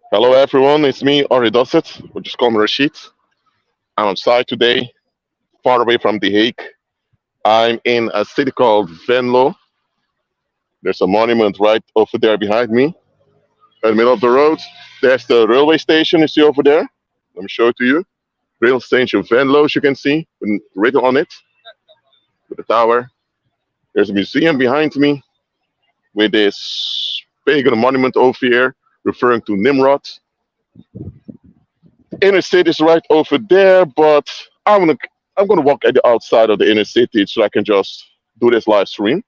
Hello everyone, it's me, Ori Dosset, or just call me Rashid. I'm outside today, far away from The Hague. I'm in a city called Venlo. There's a monument right over there behind me, in the middle of the road. There's the railway station you see over there. Let me show it to you. Rail station Venlo, as you can see, written on it, with the tower. There's a museum behind me with this pagan monument over here, referring to Nimrod. Inner city is right over there, but I'm gonna walk at the outside of the inner city so I can just do this live stream.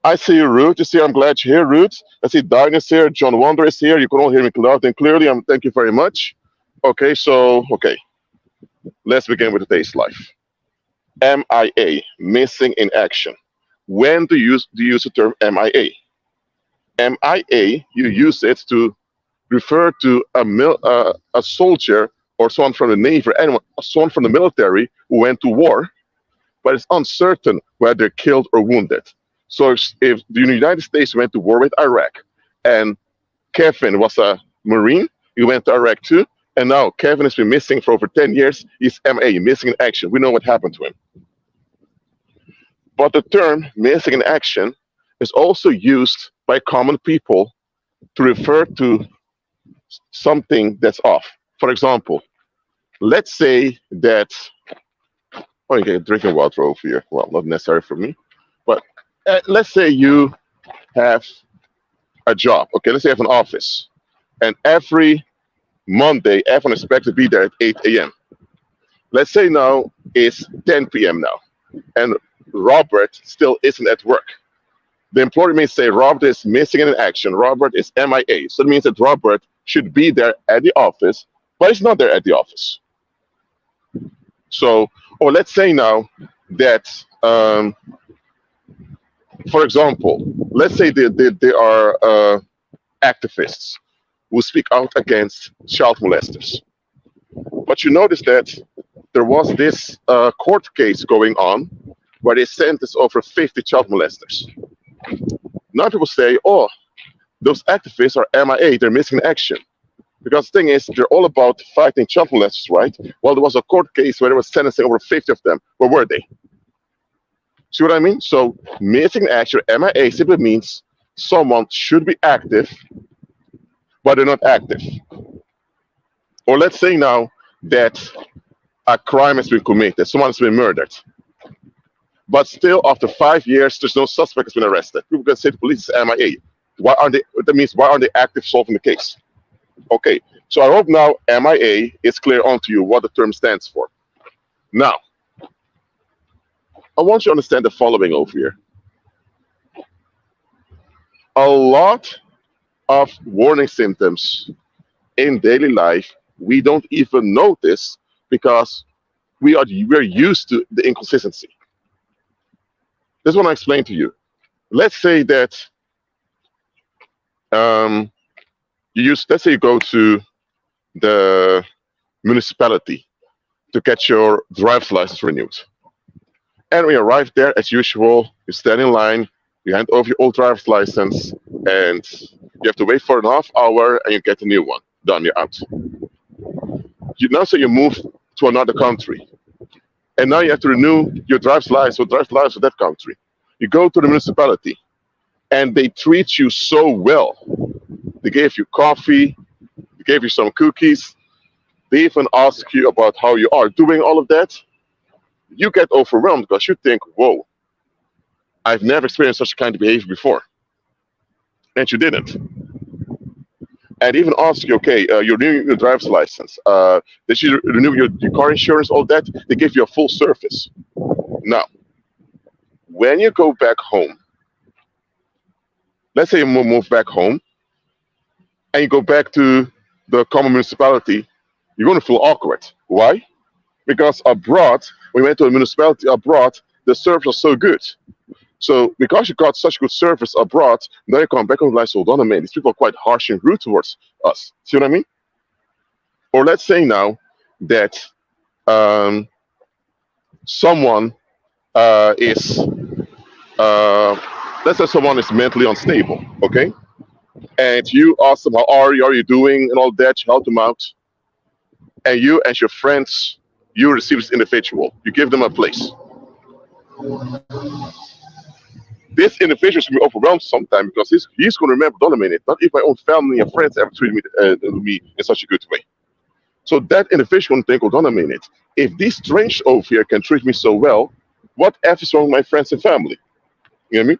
I see you, Ruth. You see, I'm glad you're here, Ruth. I see Diane is here. John Wander is here. You can all hear me loud and clearly. Thank you very much. Okay, let's begin with today's life. MIA, missing in action. When do you use the term MIA? MIA, you use it to refer to a soldier or someone from the navy, or anyone, someone from the military who went to war, but it's uncertain whether they're killed or wounded. So if the United States went to war with Iraq, and Kevin was a Marine, he went to Iraq too, and now Kevin has been missing for over 10 years. He's MA, missing in action. We know what happened to him. But the term missing in action is also used by common people to refer to something that's off. For example, let's say that, oh, you get drinking water over here. Well, not necessary for me, but let's say you have a job. Okay, let's say you have an office, and every Monday, everyone expects to be there at 8 a.m. Let's say now it's 10 p.m. now, and Robert still isn't at work. The employer may say Robert is missing in action. Robert is MIA. So it means that Robert should be there at the office, but he's not there at the office. So, or let's say now that, for example, let's say they are activists who speak out against child molesters. But you notice that there was this court case going on where they sentenced over 50 child molesters. Now people say, oh, those activists are MIA, they're missing in action. Because the thing is, they're all about fighting child molesters, right? Well, there was a court case where they were sentencing over 50 of them. Where were they? See what I mean? So missing in action, MIA, simply means someone should be active, but they're not active. Or let's say now that a crime has been committed, someone has been murdered. But still, after 5 years, there's no suspect has been arrested. People can say the police is MIA. Why aren't they? That means why aren't they active solving the case? Okay, so I hope now MIA is clear onto you what the term stands for. Now, I want you to understand the following over here. A lot of warning symptoms in daily life we don't even notice because we're used to the inconsistency. This one I explain to you. Let's say that let's say you go to the municipality to get your driver's license renewed. And when you arrive there, as usual, you stand in line, you hand over your old driver's license, and you have to wait for an half hour and you get a new one. Done, you're out. You now say you move to another country. And now you have to renew your driver's license or driver's license for that country. You go to the municipality and they treat you so well. They gave you coffee, they gave you some cookies, they even ask you about how you are doing all of that. You get overwhelmed because you think, whoa, I've never experienced such kind of behavior before. And you didn't. And even ask you, okay, you're renewing your driver's license. Did you renew your car insurance, all that? They give you a full service. Now, when you go back home, let's say you move back home, and you go back to the common municipality, you're going to feel awkward. Why? Because abroad, when we went to a municipality abroad, the service was so good. So because you got such good service abroad, now you come back and realize, hold on a minute, these people are quite harsh and rude towards us. See what I mean? Or let's say now that someone is, let's say someone is mentally unstable, okay? and you ask them, how are you doing, and all that, you help them out, and you and your friends, you receive this individual, you give them a place. This individual is going to be overwhelmed sometime because he's going to remember, don't a minute, not if my own family and friends ever treated me in such a good way. So that individual will think, hold on a minute, if this strange over here can treat me so well, what F is wrong with my friends and family? You know what I mean?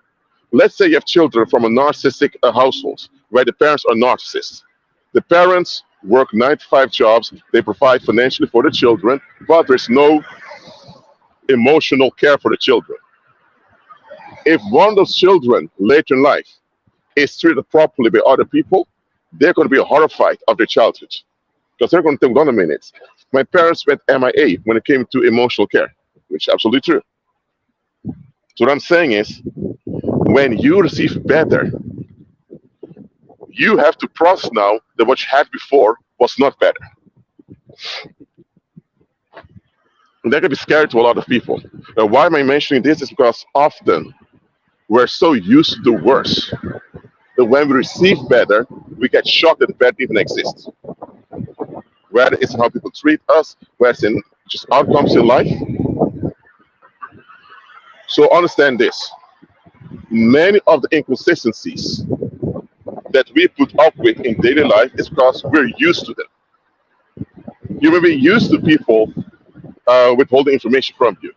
Let's say you have children from a narcissistic household where the parents are narcissists. The parents work 9 to 5 jobs, they provide financially for the children, but there's no emotional care for the children. If one of those children later in life is treated properly by other people, they're going to be horrified of their childhood. Because they're going to think, hold on a minute, my parents went MIA when it came to emotional care, which is absolutely true. So what I'm saying is, when you receive better, you have to process now that what you had before was not better. And that can be scary to a lot of people. Now, why am I mentioning this? Is because often we're so used to the worse that when we receive better, we get shocked that better even exists. Whether it's how people treat us, whether it's in just outcomes in life. So understand this. Many of the inconsistencies that we put up with in daily life is because we're used to them. You may be used to people withholding information from you.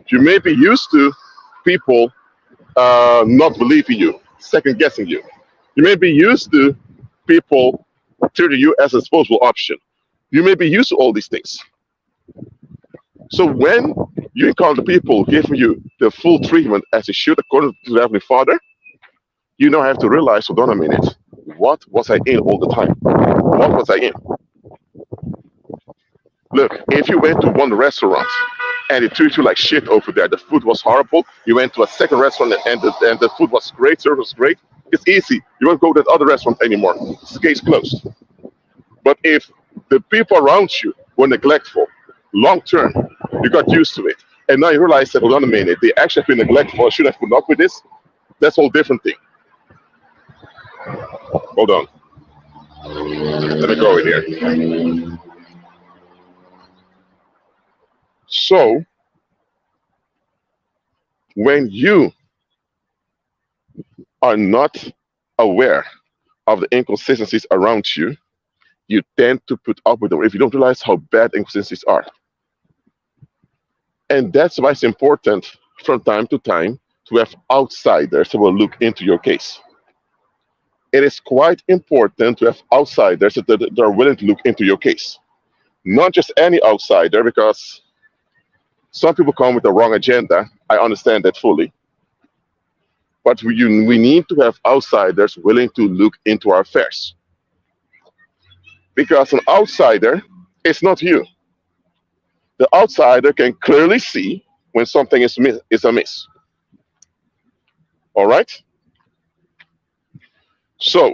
You may be used to people not believing you, second guessing you. You may be used to people treating you as a disposable option. You may be used to all these things. So when you encounter people giving you the full treatment as they should according to the Heavenly Father, you now have to realize, hold on a minute, what was I in all the time? What was I in? Look, if you went to one restaurant and they treat you like shit over there, the food was horrible, you went to a second restaurant and the food was great, service was great, it's easy. You won't go to that other restaurant anymore. It's case closed. But if the people around you were neglectful, long term, you got used to it. And now you realize that, hold on a minute, they actually have been neglectful, I should have put up with this. That's a whole different thing. Hold on. Let me go in here. So, when you are not aware of the inconsistencies around you, you tend to put up with them if you don't realize how bad inconsistencies are. And that's why it's important from time to time to have outsiders who will look into your case. It is quite important to have outsiders that are willing to look into your case. Not just any outsider, because some people come with the wrong agenda. I understand that fully. But we need to have outsiders willing to look into our affairs. Because an outsider is not you. The outsider can clearly see when something is amiss. All right? So,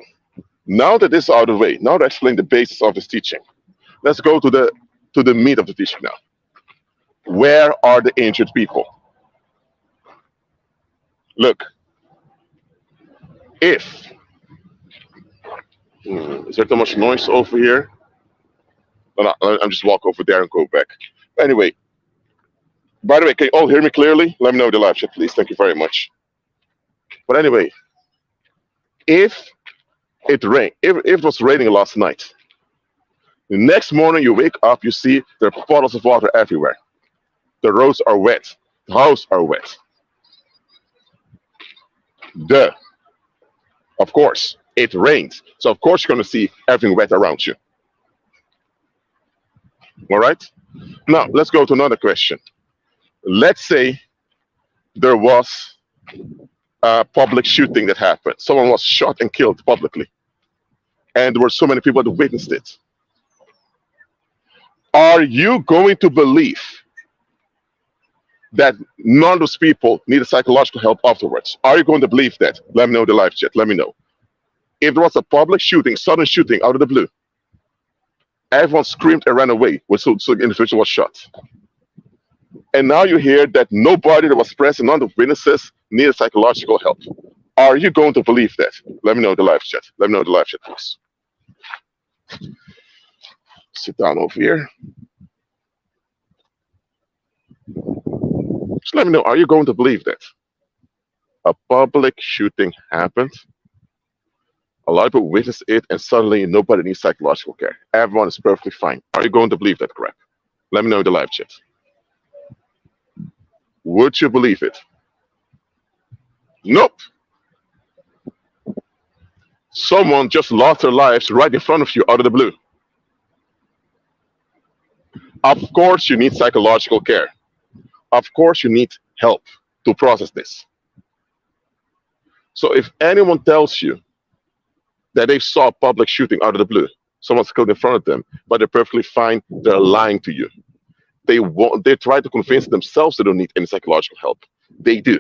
now that this is out of the way, now that I explained the basis of this teaching, let's go to the meat of the teaching now. Where are the injured people? Look, if is there too much noise over here? No, I'm just walk over there and go back. Anyway, by the way, can you all hear me clearly? Let me know in the live chat, please. Thank you very much. But anyway, if it rained, if it was raining last night, the next morning you wake up, you see there are puddles of water everywhere. The roads are wet. The houses are wet. Of course, it rained. So of course you're going to see everything wet around you. All right? Now, let's go to another question. Let's say there was a public shooting that happened. Someone was shot and killed publicly. And there were so many people that witnessed it. Are you going to believe that none of those people needed psychological help afterwards? Are you going to believe that? Let me know in the live chat. Let me know. If there was a public shooting, sudden shooting out of the blue, everyone screamed and ran away when so the individual was shot. And now you hear that nobody that was present, none of the witnesses needed psychological help. Are you going to believe that? Let me know in the live chat. Let me know in the live chat, please. Sit down over here. Just let me know. Are you going to believe that a public shooting happened? A lot of people witness it, and suddenly nobody needs psychological care. Everyone is perfectly fine. Are you going to believe that crap? Let me know in the live chat. Would you believe it? Nope. Someone just lost their lives right in front of you out of the blue. Of course, you need psychological care. Of course, you need help to process this. So if anyone tells you that they saw a public shooting out of the blue, someone's killed in front of them, but they're perfectly fine, they're lying to you. They try to convince themselves they don't need any psychological help. They do.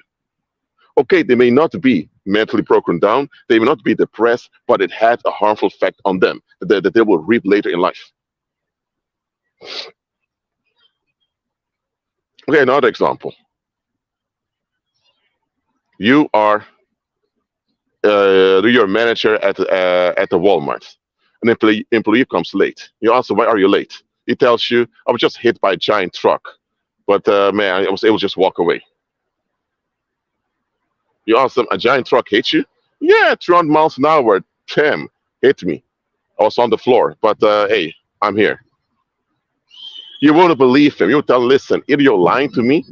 Okay, they may not be mentally broken down, they may not be depressed, but it had a harmful effect on them that they will reap later in life. Okay, another example. You are you're a manager at the Walmart. An employee comes late. You ask him, why are you late? He tells you, I was just hit by a giant truck, but man, I was able to just walk away. You ask them, a giant truck hit you? Yeah, 200 miles an hour. Tim hit me. I was on the floor, but hey, I'm here. You won't believe him. You'll tell him, listen, either you're lying to me,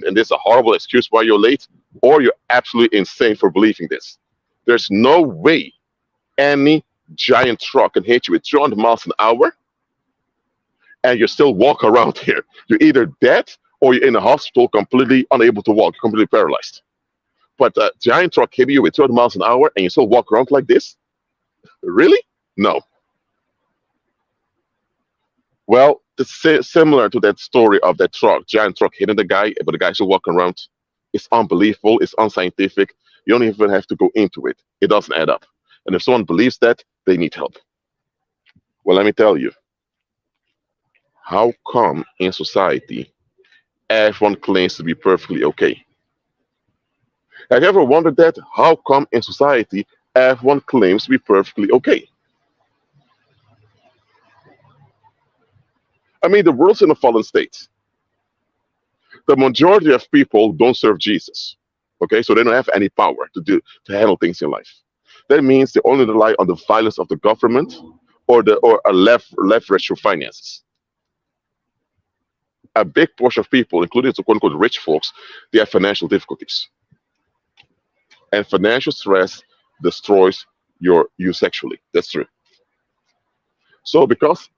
and this is a horrible excuse why you're late, or you're absolutely insane for believing this. There's no way any giant truck can hit you with 200 miles an hour, and you still walk around here. You're either dead or you're in a hospital completely unable to walk, completely paralyzed. But a giant truck hitting you with 200 miles an hour and you still walk around like this? Really? No. Well, it's similar to that story of that truck, giant truck hitting the guy, but the guy still walking around. It's unbelievable. It's unscientific. You don't even have to go into it. It doesn't add up. And if someone believes that, they need help. Well, let me tell you. How come in society everyone claims to be perfectly okay? Have you ever wondered that? How come in society everyone claims to be perfectly okay? I mean, the world's in a fallen state. The majority of people don't serve Jesus. Okay, so they don't have any power to handle things in life. That means they only rely on the violence of the government or a leverage through finances. A big portion of people, including the quote unquote rich folks, they have financial difficulties. And financial stress destroys you sexually. That's true. So because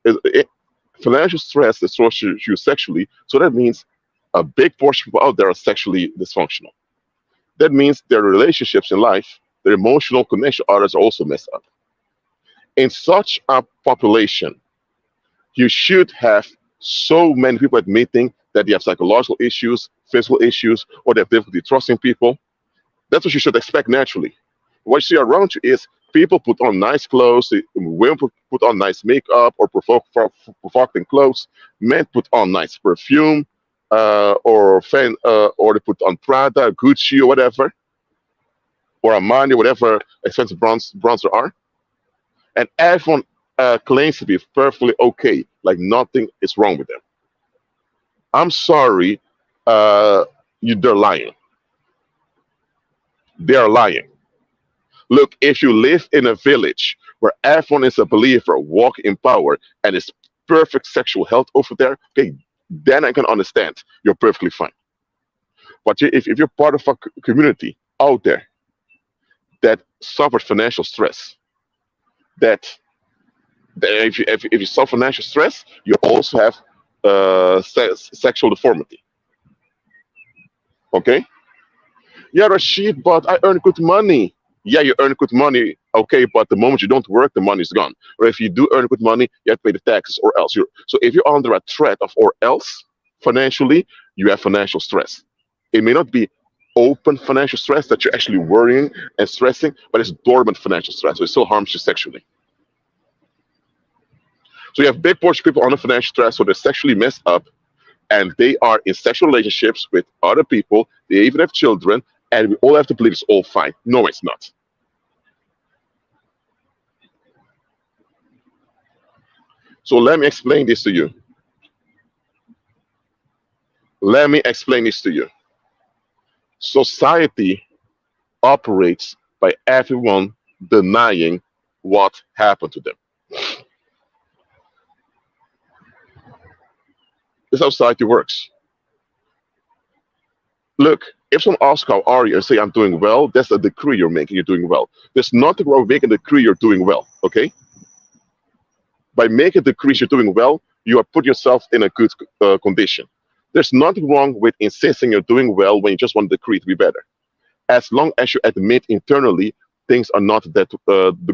financial stress destroys you sexually, so that means a big portion of people out there are sexually dysfunctional. That means their relationships in life, their emotional connection with others are also messed up. In such a population, you should have so many people admitting that they have psychological issues, physical issues, or they have difficulty trusting people. That's what you should expect naturally. What you see around you is people put on nice clothes, women put on nice makeup or provocative clothes, men put on nice perfume, or they put on Prada, Gucci, or whatever, or Armani, whatever expensive brands there are. And everyone claims to be perfectly okay, like nothing is wrong with them. I'm sorry, they're lying. They are lying. Look, if you live in a village where everyone is a believer, walk in power, and is perfect sexual health over there, okay, then I can understand you're perfectly fine. But if you're part of a community out there that suffers financial stress, that if you suffer financial stress, you also have sexual deformity. Okay? Yeah, Rashid, but I earn good money. Yeah, you earn good money, okay, but the moment you don't work, the money's gone. Or if you do earn good money, you have to pay the taxes or else. So if you're under a threat of or else financially, you have financial stress. It may not be open financial stress that you're actually worrying and stressing, but it's dormant financial stress, so it still harms you sexually. So you have big portion of people under financial stress, so they're sexually messed up, and they are in sexual relationships with other people. They even have children, and we all have to believe it's all fine. No, it's not. So let me explain this to you. Let me explain this to you. Society operates by everyone denying what happened to them. This is how society works. Look, if someone asks how are you and say I'm doing well, that's a decree you're making. You're doing well. There's nothing wrong with making a decree you're doing well. Okay? By making a decree you're doing well, you are putting yourself in a good condition. There's nothing wrong with insisting you're doing well when you just want the decree to be better, as long as you admit internally things are not that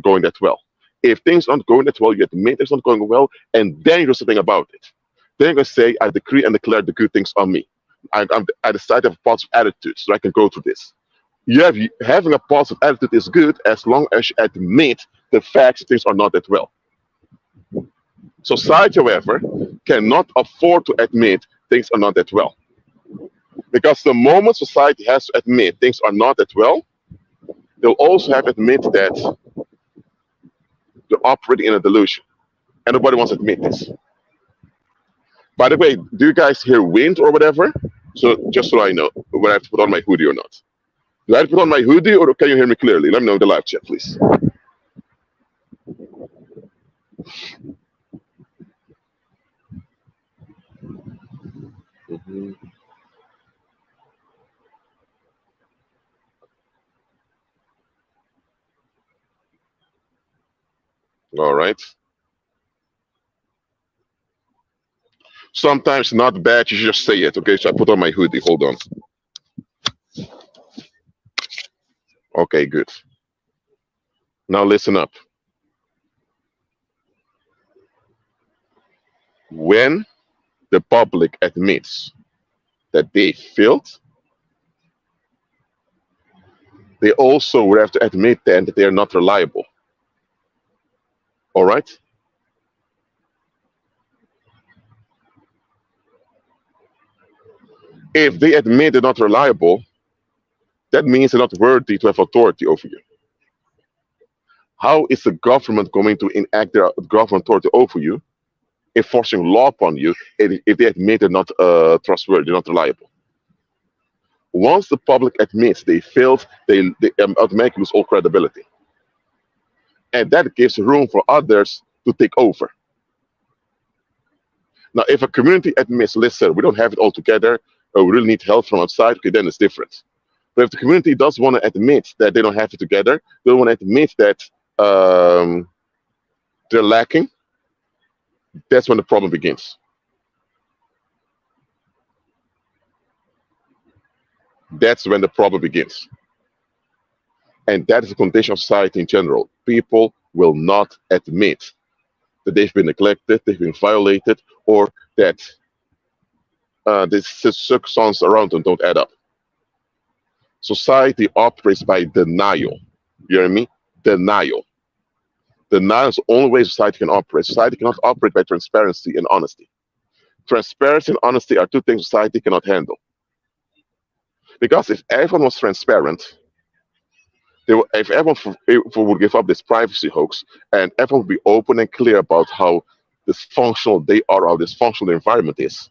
going that well. If things aren't going that well, you admit it's not going well, and then you do something about it. Then you're going to say, I decree and declare the good things on me. I decide to have a positive attitude so I can go through this. Having a positive attitude is good as long as you admit the fact that things are not that well. Society, however, cannot afford to admit things are not that well. Because the moment society has to admit things are not that well, they'll also have to admit that they're operating in a delusion. And nobody wants to admit this. By the way, do you guys hear wind or whatever? So just so I know when I have to put on my hoodie or not. Do I have to put on my hoodie or can you hear me clearly? Let me know in the live chat, please. Mhm. All right. Sometimes not bad, you just say it. Okay, so I put on my hoodie. Hold on. Okay, good. Now listen up. When the public admits that they failed, they also would have to admit then that they are not reliable. All right? If they admit they're not reliable, that means they're not worthy to have authority over you. How is the government going to enact their government authority over you, enforcing law upon you, if they admit they're not trustworthy, they're not reliable? Once the public admits they failed, they automatically lose all credibility. And that gives room for others to take over. Now, if a community admits, listen, we don't have it all together, we really need help from outside, okay, then it's different. But if the community does want to admit that they don't have it together, they want to admit that um, they're lacking, that's when the problem begins. That's when the problem begins. And that is the condition of society in general. People will not admit that they've been neglected, they've been violated, or that the circumstances around them don't add up. Society operates by denial. You hear me? Denial. Denial is the only way society can operate. Society cannot operate by transparency and honesty. Transparency and honesty are two things society cannot handle. Because if everyone was transparent, if everyone would give up this privacy hoax and everyone would be open and clear about how dysfunctional they are, how dysfunctional the environment is,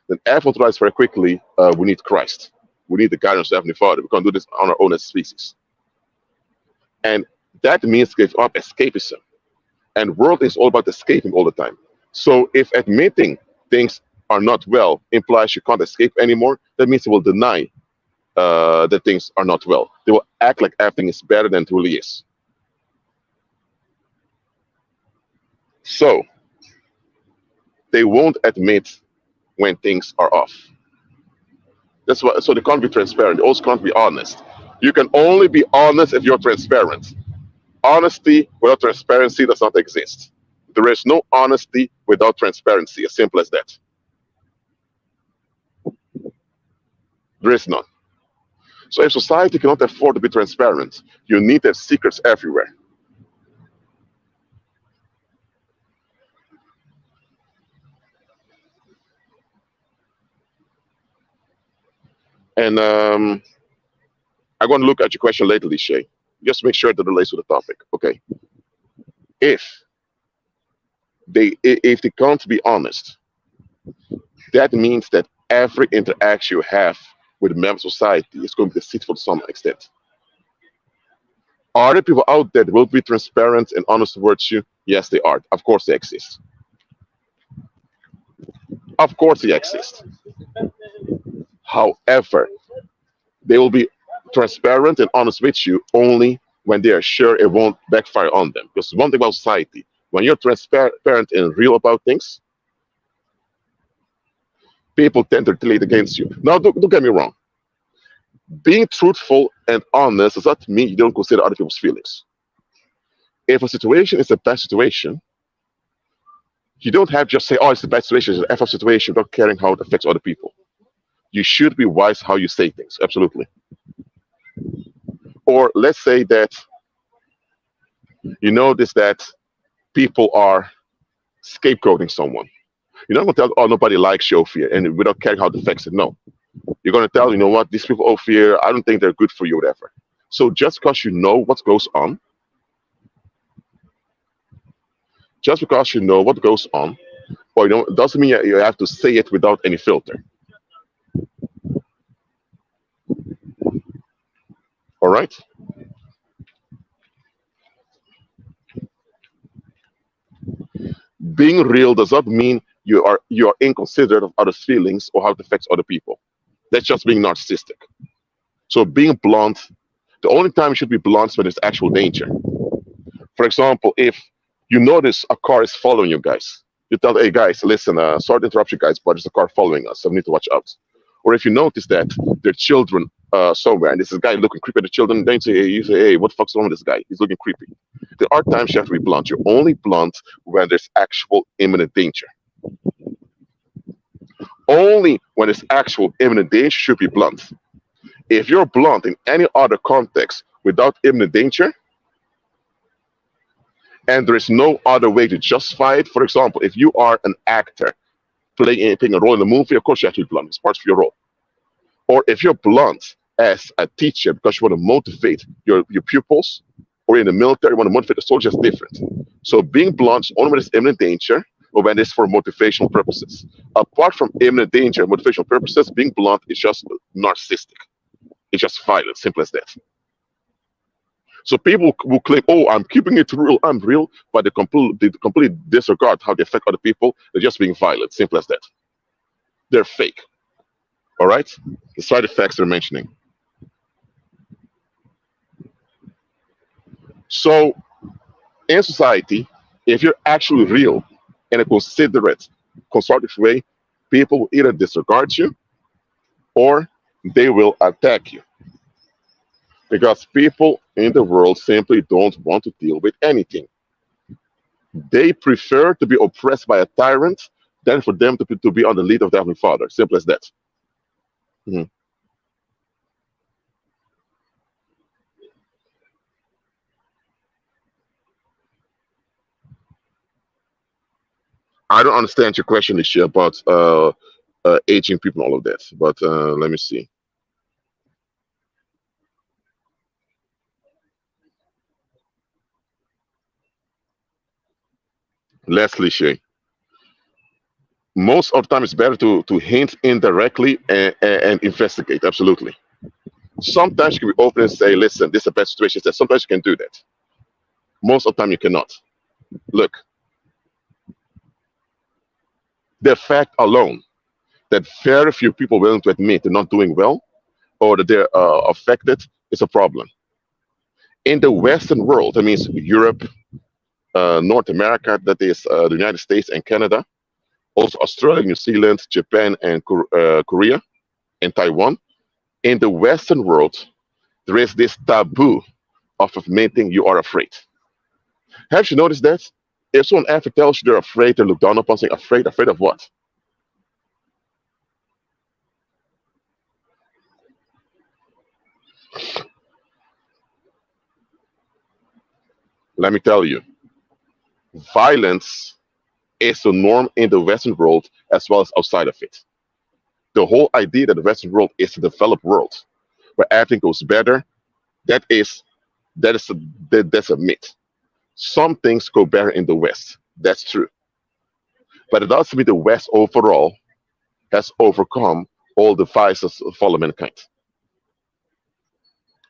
then everyone realizes very quickly we need Christ. We need the guidance of Heavenly Father. We can't do this on our own as a species. And that means give up escapism. And world is all about escaping all the time. So if admitting things are not well implies you can't escape anymore, that means they will deny that things are not well. They will act like everything is better than it really is. So they won't admit when things are off. That's why. So they can't be transparent. They also can't be honest. You can only be honest if you're transparent. Honesty without transparency does not exist. There is no honesty without transparency. As simple as that. There is none. So if society cannot afford to be transparent, you need to have secrets everywhere. And I'm going to look at your question later, Lishay. Just make sure that it relates to the topic. Okay. If if they can't be honest, that means that every interaction you have with a member of society is going to be deceitful to some extent. Are there people out there that will be transparent and honest towards you? Yes, they are. Of course, they exist. Of course, they exist. However, they will be transparent and honest with you only when they are sure it won't backfire on them. Because one thing about society, when you're transparent and real about things, people tend to retaliate against you. Now, don't get me wrong. Being truthful and honest does not mean you don't consider other people's feelings. If a situation is a bad situation, you don't have to just say, oh, it's a bad situation, it's an F situation, without caring how it affects other people. You should be wise how you say things, absolutely. Or let's say that you notice that people are scapegoating someone. You're not going to tell, oh, nobody likes you, Ophir, and without caring how it affects it. No. You're going to tell, you know what, these people, Ophir, I don't think they're good for you, whatever. So just because you know what goes on, just because you know what goes on, or you know, it doesn't mean you have to say it without any filter. All right? Being real does not mean you are inconsiderate of others' feelings or how it affects other people. That's just being narcissistic. So being blunt, the only time you should be blunt is when there's actual danger. For example, if you notice a car is following you guys, you tell, hey guys, listen, sorry to interrupt you guys, but there's a car following us, so we need to watch out. Or if you notice that there are children somewhere and this is a guy looking creepy at the children, then you say, hey, what the fuck's wrong with this guy? He's looking creepy. There are times you have to be blunt. You're only blunt when there's actual imminent danger. Only when there's actual imminent danger should be blunt. If you're blunt in any other context without imminent danger, and there is no other way to justify it, for example, if you are an actor playing a role in a movie, of course you have to be blunt. It's part of your role. Or if you're blunt as a teacher because you want to motivate your pupils, or in the military, you want to motivate the soldiers, different. So being blunt is only when there's imminent danger or when it's for motivational purposes. Apart from imminent danger and motivational purposes, being blunt is just narcissistic. It's just violent, simple as that. So people will claim, oh, I'm keeping it real, I'm real, but they completely disregard how they affect other people. They're just being violent, simple as that. They're fake. All right? The side effects they're mentioning. So in society, if you're actually real in a considerate, constructive way, people will either disregard you or they will attack you. Because people in the world simply don't want to deal with anything. They prefer to be oppressed by a tyrant than for them to be on the lead of the Heavenly Father. Simple as that. Mhm. I don't understand your question, Lisha, about aging people and all of that. But let me see. Less cliche. Most of the time, it's better to hint indirectly and investigate. Absolutely. Sometimes you can be open and say, listen, this is a bad situation. Sometimes you can do that. Most of the time, you cannot. Look, the fact alone that very few people are willing to admit they're not doing well or that they're affected is a problem. In the Western world, that means Europe, North America, that is the United States and Canada, also Australia, New Zealand, Japan, and Korea, and Taiwan. In the Western world, there is this taboo of admitting you are afraid. Have you noticed that? If someone ever tells you they're afraid, they look down upon saying, afraid of what? Let me tell you, violence is the norm in the Western world as well as outside of it. The whole idea that the Western world is a developed world where everything goes better, That is that's a myth. Some things go better in the West. That's true. But it doesn't mean the West overall has overcome all the vices of fallen mankind.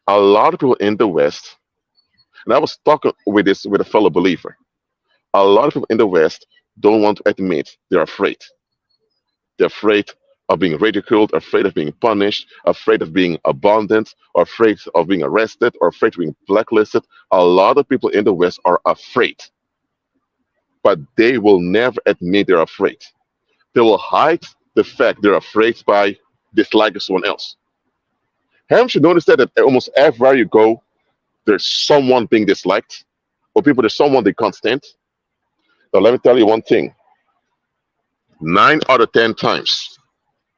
A lot of people in the West, and I was talking with this with a fellow believer. A lot of people in the West don't want to admit they're afraid. They're afraid of being ridiculed, afraid of being punished, afraid of being abandoned, or afraid of being arrested, or afraid of being blacklisted. A lot of people in the West are afraid, but they will never admit they're afraid. They will hide the fact they're afraid by disliking someone else. Haven't you noticed that almost everywhere you go, there's someone being disliked, or people, there's someone they can't stand? Now, let me tell you one thing: 9 out of 10 times,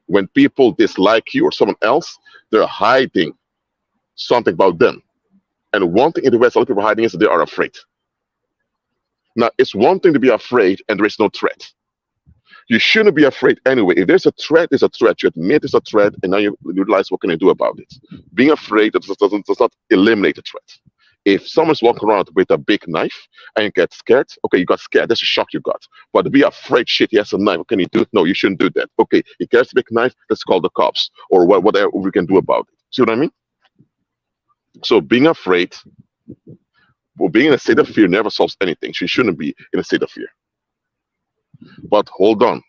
when people dislike you or someone else, they're hiding something about them. And one thing in the West, a lot of people are hiding is that they are afraid. Now, it's one thing to be afraid and there is no threat. You shouldn't be afraid anyway. If there's a threat, there's a threat. You admit there's a threat, and now you realize what can I do about it. Being afraid does not eliminate the threat. If someone's walking around with a big knife and you get scared, okay, you got scared. That's a shock you got. But to be afraid, shit, he has a knife. What can he do? No, you shouldn't do that. Okay, he carries a big knife. Let's call the cops or whatever we can do about it. See what I mean? So being afraid, well, being in a state of fear never solves anything. So you shouldn't be in a state of fear. But hold on.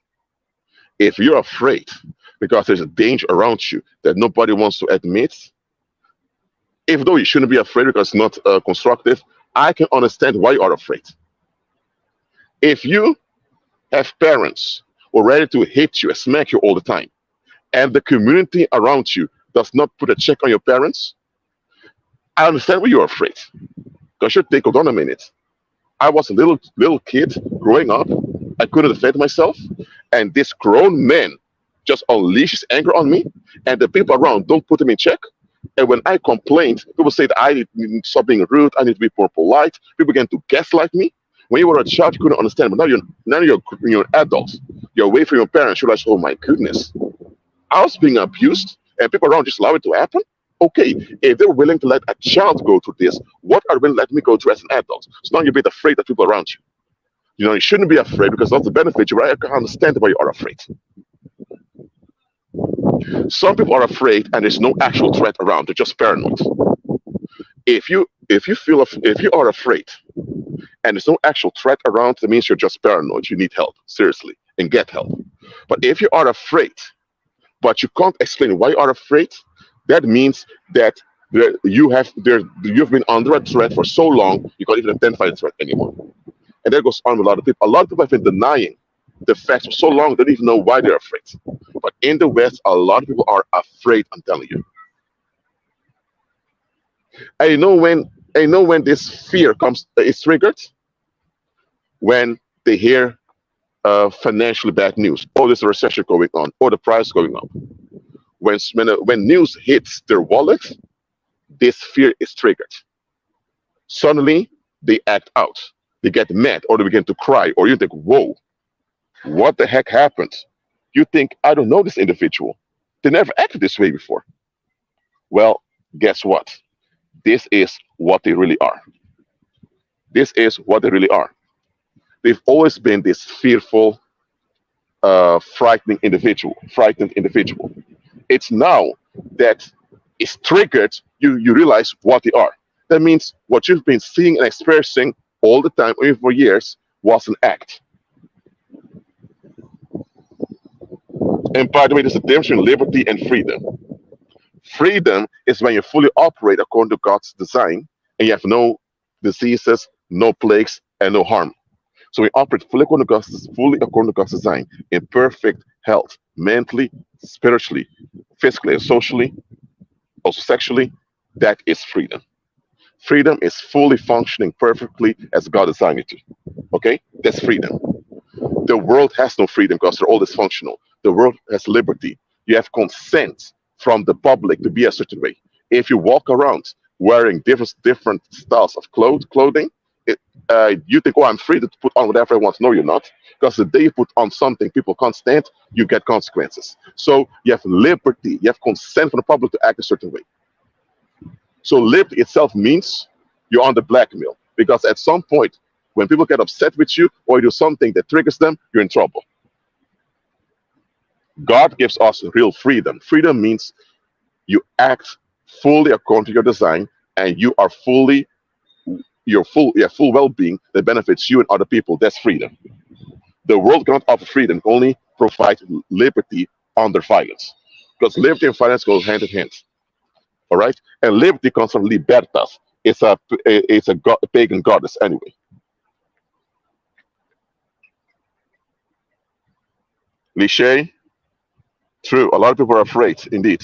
If you're afraid because there's a danger around you that nobody wants to admit, even though you shouldn't be afraid because it's not constructive, I can understand why you are afraid. If you have parents who are ready to hit you and smack you all the time, and the community around you does not put a check on your parents, I understand why you're afraid. Because you think, hold on a minute. I was a little kid growing up. I couldn't defend myself, and this grown man just unleashes anger on me, and the people around don't put him in check. And when I complained, people say that I need to stop being rude. I need to be more polite. People began to gaslight me. When you were a child, you couldn't understand, but now you're an adult. You're away from your parents. You're like, oh my goodness, I was being abused, and people around just allow it to happen. Okay, if they were willing to let a child go through this, what are they willing to let me go through as an adult? So now you're a bit afraid of people around you. You know, you shouldn't be afraid because that's the benefit. You right? I can understand why you are afraid. Some people are afraid and there's no actual threat around. They're just paranoid. If you are afraid and there's no actual threat around, that means you're just paranoid. You need help, seriously, and get help. But if you are afraid, but you can't explain why you are afraid, that means that you've been under a threat for so long you can't even identify the threat anymore. And that goes on with a lot of people. A lot of people have been denying the facts for so long they don't even know why they're afraid. But in the West, a lot of people are afraid, I'm telling you. I know when this fear comes is triggered when they hear financially bad news. Oh, there's a recession going on, or the price going up. When news hits their wallet, this fear is triggered. Suddenly, they act out. They get mad, or they begin to cry, or you think, whoa, what the heck happened? You think, I don't know this individual. They never acted this way before. Well, guess what? This is what they really are. This is what they really are. They've always been this fearful, frightened individual. It's now that it's triggered, you realize what they are. That means what you've been seeing and experiencing all the time, even for years, was an act. And by the way, there's a difference between liberty and freedom. Freedom is when you fully operate according to God's design and you have no diseases, no plagues, and no harm. So we operate fully according to God's design in perfect health, mentally, spiritually, physically, and socially, also sexually. That is freedom. Freedom is fully functioning perfectly as God designed it to. Okay? That's freedom. The world has no freedom because they're all dysfunctional. The world has liberty. You have consent from the public to be a certain way. If you walk around wearing different styles of clothing, you think, oh, I'm free to put on whatever I want. No, you're not. Because the day you put on something people can't stand, you get consequences. So you have liberty. You have consent from the public to act a certain way. So liberty itself means you're under blackmail, because at some point, when people get upset with you or you do something that triggers them, you're in trouble. God gives us real freedom. Freedom means you act fully according to your design, and you are fully your full well-being that benefits you and other people. That's freedom. The world cannot offer freedom, only provide liberty under violence, because liberty and violence go hand in hand. All right, and liberty comes from libertas. It's a pagan goddess anyway. Cliche, true. A lot of people are afraid. Indeed,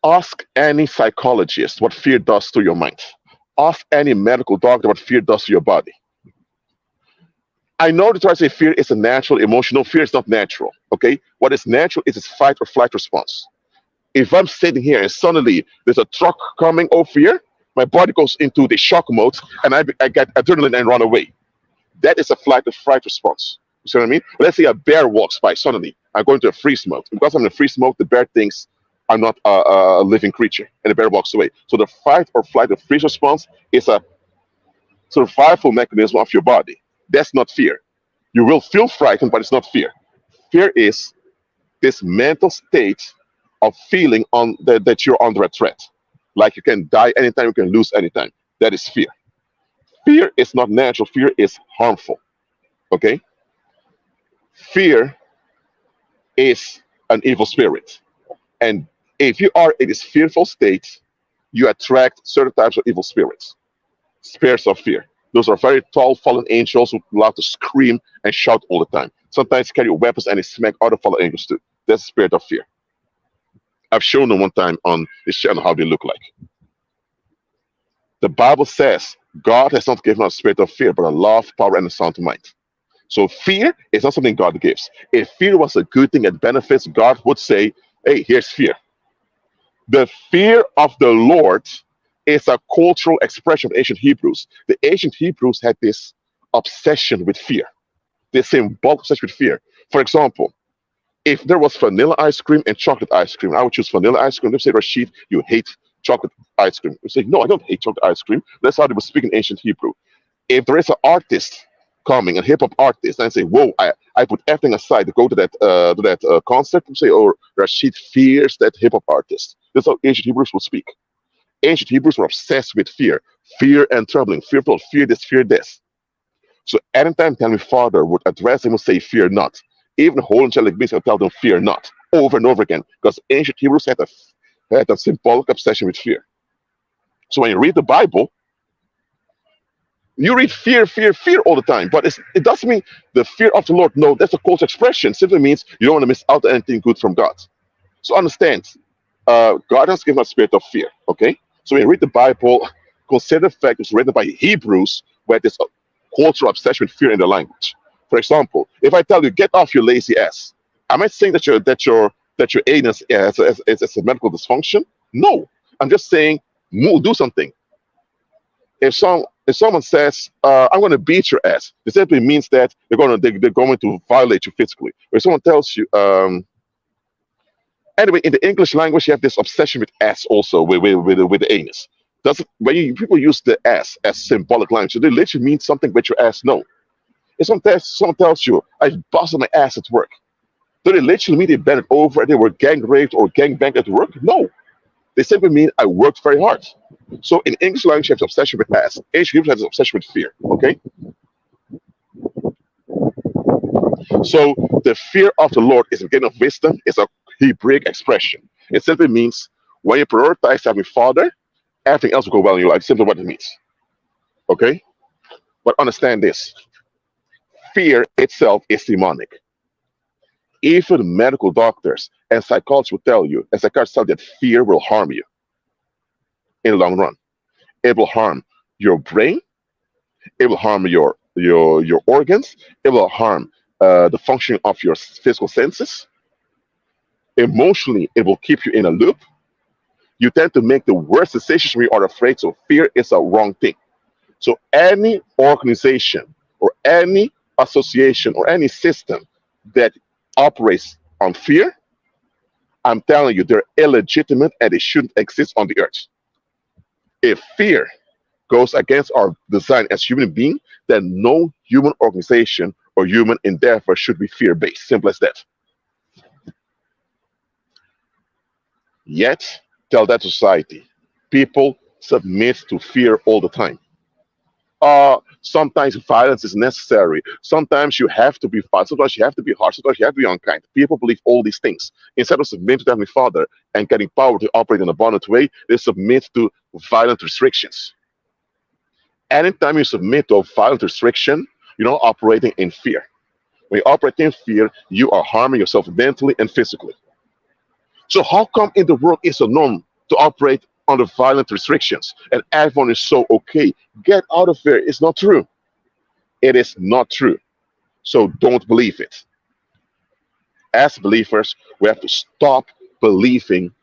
ask any psychologist what fear does to your mind. Ask any medical doctor what fear does to your body. I know that I say fear is a natural emotional. Fear is not natural. Okay, what is natural is its fight or flight response. If I'm sitting here and suddenly there's a truck coming over here, my body goes into the shock mode, and I get adrenaline and run away. That is a flight or fright response. You see what I mean? Let's say a bear walks by suddenly. I'm going to a freeze mode. Because I'm in a freeze mode, the bear thinks I'm not a living creature, and the bear walks away. So the fight or flight or freeze response is a survival mechanism of your body. That's not fear. You will feel frightened, but it's not fear. Fear is this mental state of feeling that you're under a threat. Like you can die anytime, you can lose anytime. That is fear. Fear is not natural, fear is harmful. Okay? Fear is an evil spirit. And if you are in this fearful state, you attract certain types of evil spirits, spirits of fear. Those are very tall fallen angels who love to scream and shout all the time. Sometimes carry weapons and they smack other fallen angels too. That's the spirit of fear. I've shown them one time on this channel how they look like. The Bible says God has not given us a spirit of fear, but a love, power, and a sound mind. So fear is not something God gives. If fear was a good thing that benefits, God would say, hey, here's fear. The fear of the Lord is a cultural expression of ancient Hebrews. The ancient Hebrews had this obsession with fear, this symbolic obsession with fear. For example, if there was vanilla ice cream and chocolate ice cream, I would choose vanilla ice cream. Let's say, Rashid, you hate chocolate ice cream. You say, no, I don't hate chocolate ice cream. That's how they would speak in ancient Hebrew. If there is an artist coming, a hip hop artist, and I say, whoa, I put everything aside to go to that concert, you say, oh, Rashid fears that hip hop artist. That's how ancient Hebrews would speak. Ancient Hebrews were obsessed with fear, fear and troubling, fearful, fear this, fear this. So anytime Heavenly Father would address him and say, fear not, even the whole angelic beings would tell them, fear not, over and over again, because ancient Hebrews had a symbolic obsession with fear. So when you read the Bible, you read fear, fear, fear all the time, but it doesn't mean the fear of the Lord. No, that's a cultural expression. It simply means you don't want to miss out on anything good from God. So understand, God has given us a spirit of fear, okay? So when you read the Bible, consider the fact it's written by Hebrews, where there's a cultural obsession with fear in the language. For example, if I tell you, get off your lazy ass, am I saying that your anus is a medical dysfunction? No, I'm just saying, move, do something. If someone says, I'm going to beat your ass, it simply means that they're going to violate you physically. Or if someone tells you, anyway, in the English language, you have this obsession with ass also, with the anus. Doesn't people use the ass as symbolic language? So they literally mean something with your ass? No. If someone tells you, I busted my ass at work, do they literally mean they bent it over and they were gang raped or gang banged at work? No. They simply mean I worked very hard. So in English language, you have an obsession with ass. Ancient Hebrew has an obsession with fear. Okay? So the fear of the Lord is a beginning of wisdom, it's a Hebraic expression. It simply means when you prioritize having Father, everything else will go well in your life. Simply what it means. Okay? But understand this. Fear itself is demonic. Even medical doctors and psychologists will tell you, and psychiatrists tell you that fear will harm you in the long run. It will harm your brain, it will harm your organs, it will harm the functioning of your physical senses. Emotionally, it will keep you in a loop. You tend to make the worst decisions when you are afraid. So fear is a wrong thing. So any organization or any association or any system that operates on fear I'm telling you, they're illegitimate and they shouldn't exist on the earth. If fear goes against our design as human beings, then no human organization or human endeavor should be fear based. Simple as that. Yet, tell that to society. People submit to fear all the time. Sometimes violence is necessary. Sometimes you have to be fast. Sometimes you have to be harsh. Sometimes you have to be unkind. People believe all these things. Instead of submitting to the Heavenly Father and getting power to operate in an abundant way, they submit to violent restrictions. Anytime you submit to a violent restriction, you're not operating in fear. When you operate in fear, you are harming yourself mentally and physically. So how come in the world it's a norm to operate under violent restrictions and everyone is so okay? Get out of there. It's not true. It is not true. So don't believe it. As believers, we have to stop believing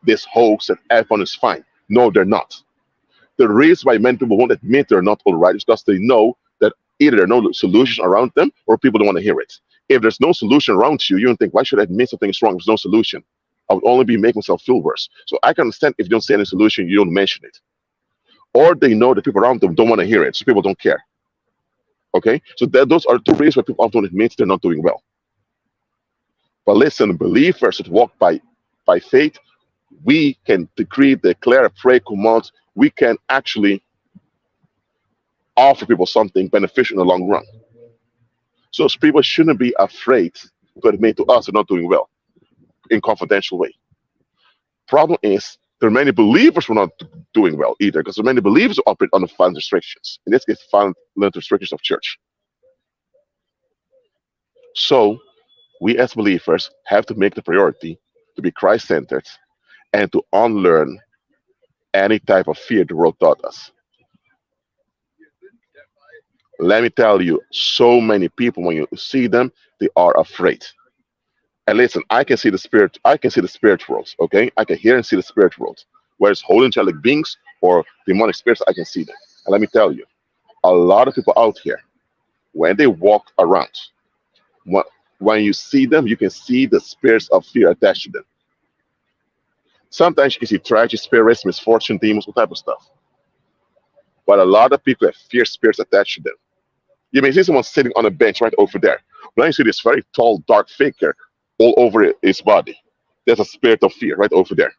this hoax that everyone is fine. No, they're not. The reason why many people won't admit they're not all right is because they know that either there are no solutions around them or people don't want to hear it. If there's no solution around you, you don't think, why should I admit something is wrong? There's no solution. I would only be making myself feel worse. So I can understand if you don't say any solution, you don't mention it. Or they know that people around them don't want to hear it, so people don't care. Okay? So those are two reasons why people often admit they're not doing well. But listen, believers that walk by faith, we can decree, declare, pray, command. We can actually offer people something beneficial in the long run. So people shouldn't be afraid to admit to us they're not doing well in confidential way. Problem is there are many believers who are not doing well either, because there are many believers who operate under violent restrictions. In this case, violent restrictions of church. So we as believers have to make the priority to be Christ-centered and to unlearn any type of fear the world taught us. Let me tell you, so many people, when you see them, they are afraid. And listen, I can see the spirit worlds, okay? I can hear and see the spirit world. Whether it's holy angelic beings or demonic spirits, I can see them. And let me tell you, a lot of people out here, when they walk around, when you see them, you can see the spirits of fear attached to them. Sometimes you can see tragic spirits, misfortune, demons, all type of stuff. But a lot of people have fear spirits attached to them. You may see someone sitting on a bench right over there. When you see this very tall, dark figure all over his body, there's a spirit of fear right over there.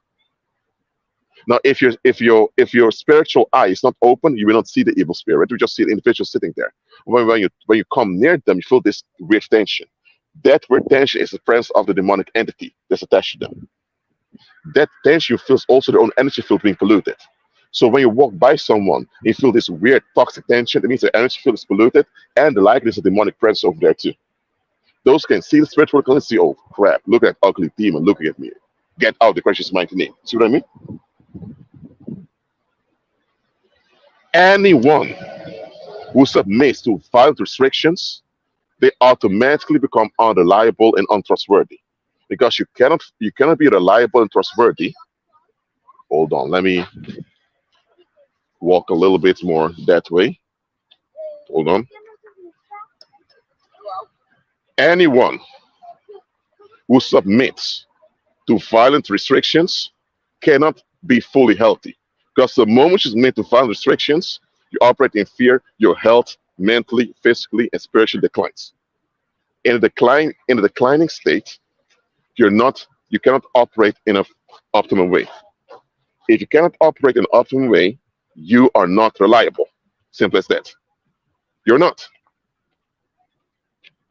Now, if your spiritual eye is not open, you will not see the evil spirit. You just see the individual sitting there. When you come near them, you feel this weird tension. That weird tension is the presence of the demonic entity that's attached to them. That tension feels also their own energy field being polluted. So when you walk by someone, you feel this weird toxic tension. It means the energy field is polluted, and the likelihood is a demonic presence over there too. Those can see the spiritual can see, oh crap, look at that ugly demon looking at me. Get out the precious mighty name. See what I mean? Anyone who submits to violent restrictions, they automatically become unreliable and untrustworthy. Because you cannot be reliable and trustworthy. Hold on, let me walk a little bit more that way. Hold on. Anyone who submits to violent restrictions cannot be fully healthy. Because the moment you submit to violent restrictions, you operate in fear, your health mentally, physically, and spiritually declines. In a declining state, you cannot operate in an optimal way. If you cannot operate in an optimal way, you are not reliable. Simple as that. You're not.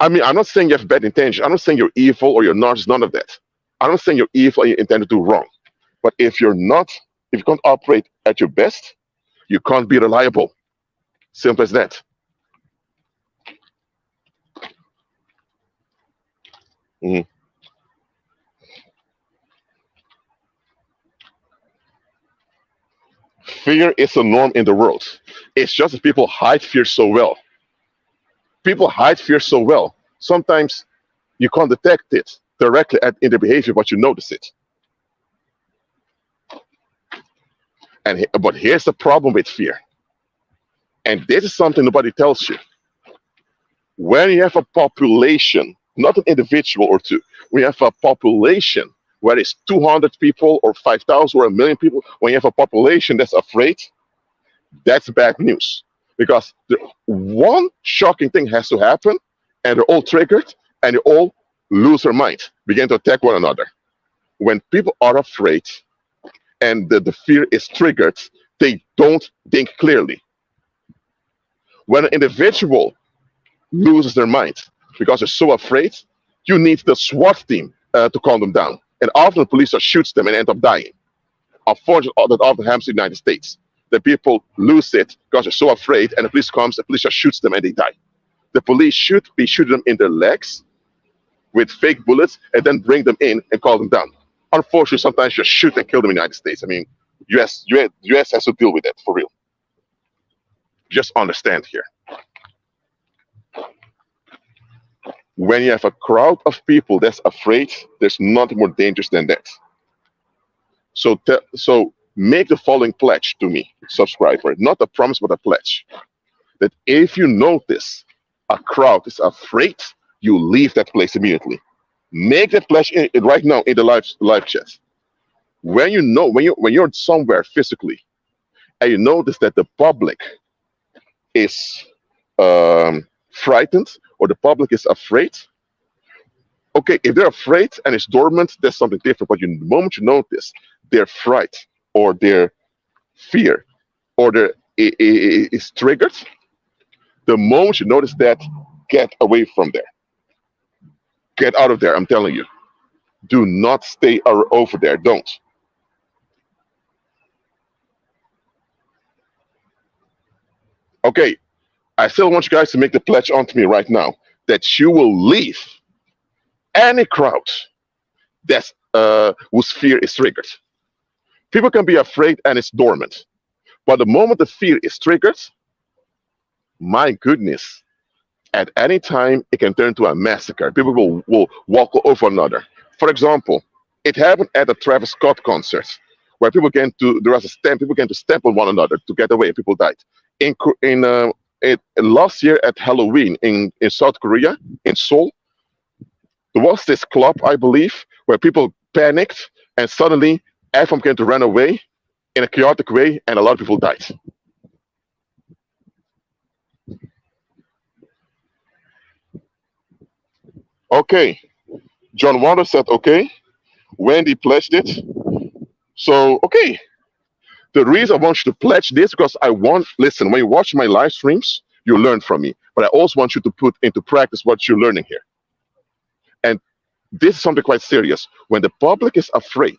I mean, I'm not saying you have bad intention. I'm not saying you're evil or you're not. It's none of that. I'm not saying you're evil and you intend to do wrong. But if you can't operate at your best, you can't be reliable. Simple as that. Mhm. Fear is a norm in the world. It's just that people hide fear so well. People hide fear so well. Sometimes you can't detect it directly in their behavior, but you notice it. But here's the problem with fear, and this is something nobody tells you. When you have a population, not an individual or two, when you have a population whether it's 200 people or 5,000 or a million people, when you have a population that's afraid, that's bad news. Because the one shocking thing has to happen, and they're all triggered, and they all lose their mind, begin to attack one another. When people are afraid and the fear is triggered, they don't think clearly. When an individual loses their mind because they're so afraid, you need the SWAT team to calm them down. And often the police just shoots them and end up dying. Unfortunately, that often happens in the United States. The people lose it because they're so afraid, and the police comes, the police just shoots them and they die. The police should be shooting them in their legs with fake bullets and then bring them in and calm them down. Unfortunately, sometimes you just shoot and kill them in the United States. I mean, US has to deal with that for real. Just understand here. When you have a crowd of people that's afraid, there's nothing more dangerous than that. So make the following pledge to me, subscriber, not a promise, but a pledge. That if you notice a crowd is afraid, you leave that place immediately. Make that pledge right now in the live chat. When you're somewhere physically, and you notice that the public is frightened or the public is afraid, okay, if they're afraid and it's dormant, that's something different. But the moment you notice their fright or their fear or their is triggered, the moment you notice that, get away from there. Get out of there, I'm telling you. Do not stay over there. Don't. Okay, I still want you guys to make the pledge onto me right now that you will leave any crowd that's whose fear is triggered. People can be afraid and it's dormant, but the moment the fear is triggered, my goodness, at any time it can turn into a massacre. People will walk over another. For example, it happened at a Travis Scott concert where people there was a stamp, people began to stamp on one another to get away. People died. Last year at Halloween in South Korea, in Seoul, there was this club, I believe, where people panicked and suddenly everyone began to run away in a chaotic way, and a lot of people died. Okay, John Wander said okay. Wendy pledged it. So, okay, the reason I want you to pledge this because listen, when you watch my live streams, you learn from me, but I also want you to put into practice what you're learning here. And this is something quite serious. When the public is afraid,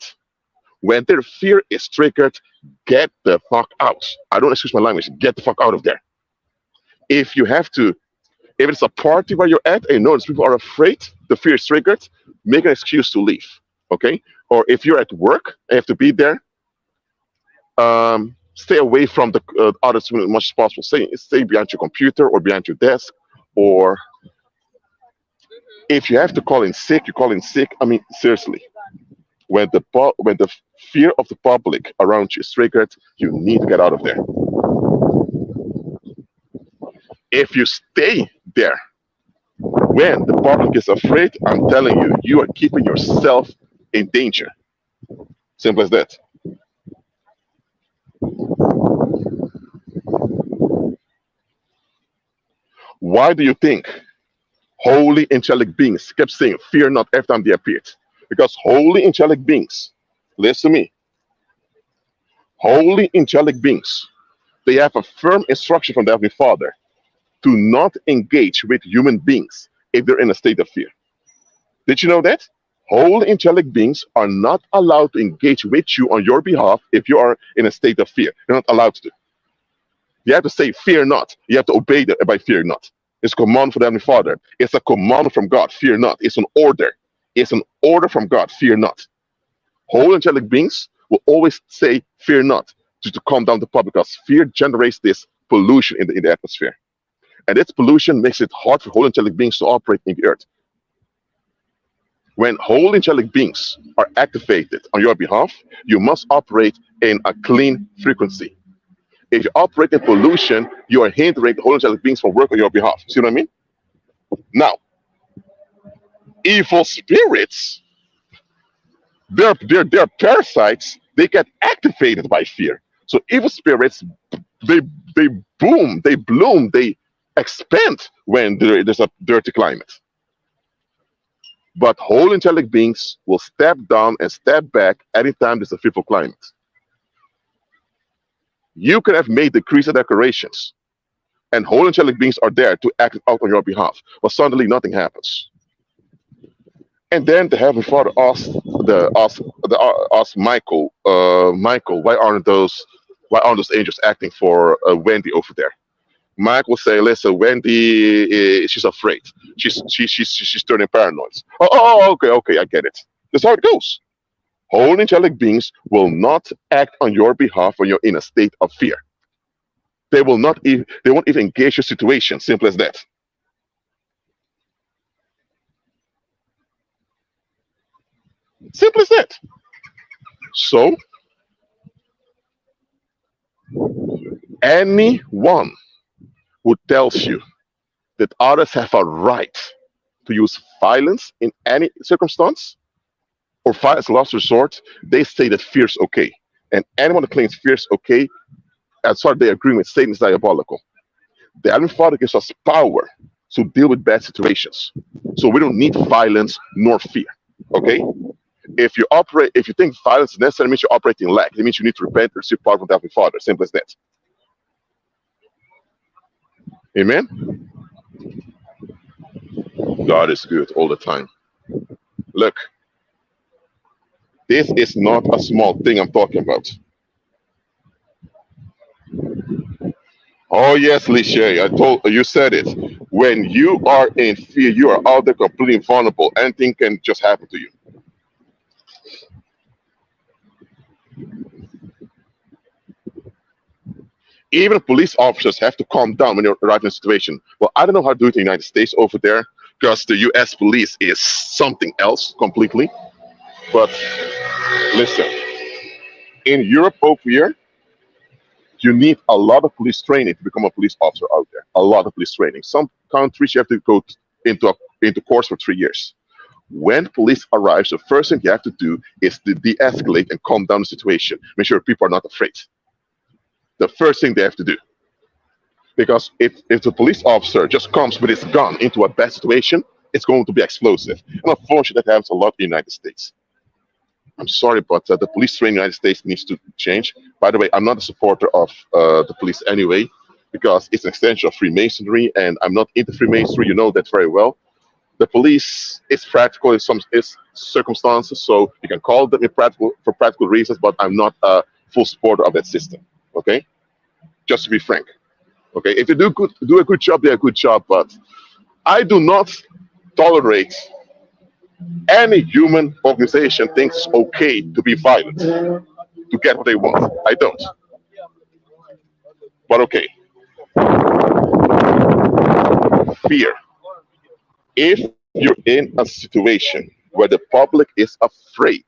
when their fear is triggered, get the fuck out. I don't excuse my language. Get the fuck out of there. If it's a party where you're at and you notice people are afraid, the fear is triggered, make an excuse to leave. Okay? Or if you're at work and you have to be there, stay away from the others as much as possible. Stay behind your computer or behind your desk. Or if you have to call in sick, you call in sick. I mean, seriously. When the fear of the public around you is triggered, you need to get out of there. If you stay there when the public is afraid, I'm telling you, you are keeping yourself in danger. Simple as that. Why do you think holy angelic beings kept saying, fear not, every time they appeared? Because holy angelic beings, listen to me, holy angelic beings, they have a firm instruction from the Heavenly Father to not engage with human beings if they're in a state of fear. Did you know that? Holy angelic beings are not allowed to engage with you on your behalf if you are in a state of fear. They're not allowed to. You have to say, fear not. You have to obey by fear not. It's a command from the Heavenly Father. It's a command from God, fear not. It's an order. It's an order from God, fear not. Holy angelic beings will always say, fear not, to calm down the public, because fear generates this pollution in the atmosphere. And this pollution makes it hard for holy angelic beings to operate in the earth. When holy angelic beings are activated on your behalf, you must operate in a clean frequency. If you operate in pollution, you are hindering the holy angelic beings from work on your behalf. See what I mean? Now, evil spirits They're parasites. They get activated by fear. So evil spirits, they they boom, they bloom, they expand when there's a dirty climate. But whole angelic beings will step down and step back anytime there's a fearful climate. You can have made decrees and declarations, and whole angelic beings are there to act out on your behalf. But suddenly nothing happens. And then the Heavenly Father asked Michael, Michael, why aren't those angels acting for Wendy over there? Mike will say, "Listen, Wendy, she's afraid. She's turning paranoid." Okay, okay, I get it. That's how it goes. Whole angelic beings will not act on your behalf when you're in a state of fear. They will not even they won't even engage your situation. Simple as that. Simple as that. So anyone who tells you that others have a right to use violence in any circumstance or violence as a last resort, they say that fear is okay. And anyone who claims fear is okay, as far as they agree with Satan, is diabolical. The Heavenly Father gives us power to deal with bad situations. So we don't need violence nor fear. Okay? If you think violence is necessary, it means you're operating lack. It means you need to repent and receive pardon from the Heavenly Father. Simple as that. Amen. God is good all the time. Look, this is not a small thing I'm talking about. Oh yes, Liché, I told you said it. When you are in fear, you are out there completely vulnerable. Anything can just happen to you. Even police officers have to calm down when you're arriving in a situation. Well, I don't know how to do it in the United States over there because the US police is something else completely. But listen, in Europe over here, you need a lot of police training to become a police officer out there. A lot of police training. Some countries you have to go into course for 3 years. When police arrives, the first thing you have to do is to de-escalate and calm down the situation. Make sure people are not afraid. The first thing they have to do. Because if the police officer just comes with his gun into a bad situation, it's going to be explosive. And unfortunately, that happens a lot in the United States. I'm sorry, but the police training in the United States needs to change. By the way, I'm not a supporter of the police anyway, because it's an extension of Freemasonry, and I'm not into Freemasonry. You know that very well. The police is practical in some circumstances, so you can call them impractical for practical reasons, but I'm not a full supporter of that system. Okay? Just to be frank. Okay? If they do a good job, they're a good job, but I do not tolerate any human organization thinks it's okay to be violent to get what they want. I don't. But okay, fear. If you're in a situation where the public is afraid,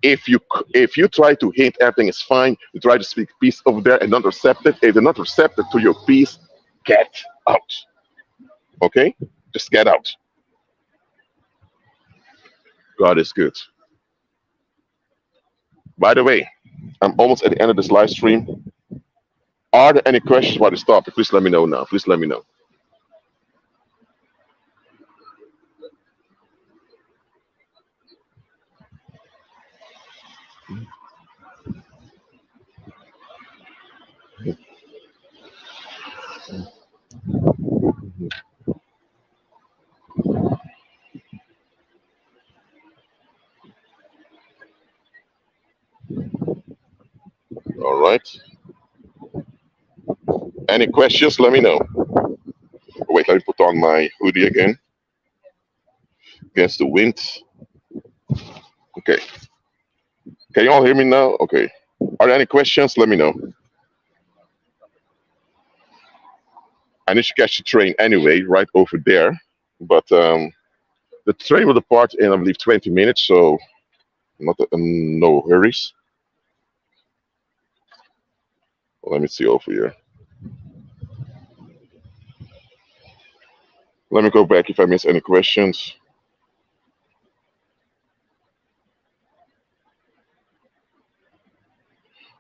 if you if you try to hint everything is fine, you try to speak peace over there and not receptive. If they're not receptive to your peace, get out. Okay, just get out. God is good. By the way, I'm almost at the end of this live stream. Are there any questions about this topic? Please let me know now. Please let me know. All right. Any questions? Let me know. Wait, let me put on my hoodie again against the wind. Okay. Can you all hear me now? Okay. Are there any questions? Let me know. I need to catch the train anyway, right over there. But the train will depart in, I believe, 20 minutes, so not no hurries. Let me see over here. Let me go back if I miss any questions.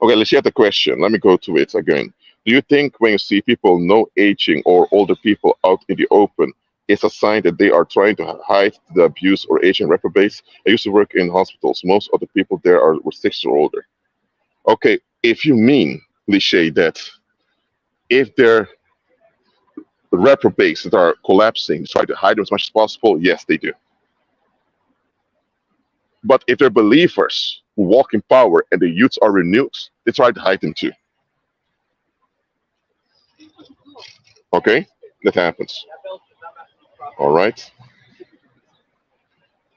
Okay, let's get the question. Let me go to it again. Do you think when you see people no aging or older people out in the open, it's a sign that they are trying to hide the abuse or aging reprobates? I used to work in hospitals. Most of the people there were 60 or older. Okay, if you mean, cliche, that if they're reprobates that are collapsing, try to hide them as much as possible, yes, they do. But if they're believers who walk in power and the youths are renewed, they try to hide them too. Okay? That happens. All right.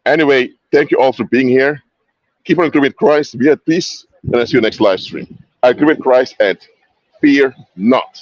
Anyway, thank you all for being here. Keep on agreeing with Christ, be at peace, and I'll see you next live stream. I agree with Christ and fear not.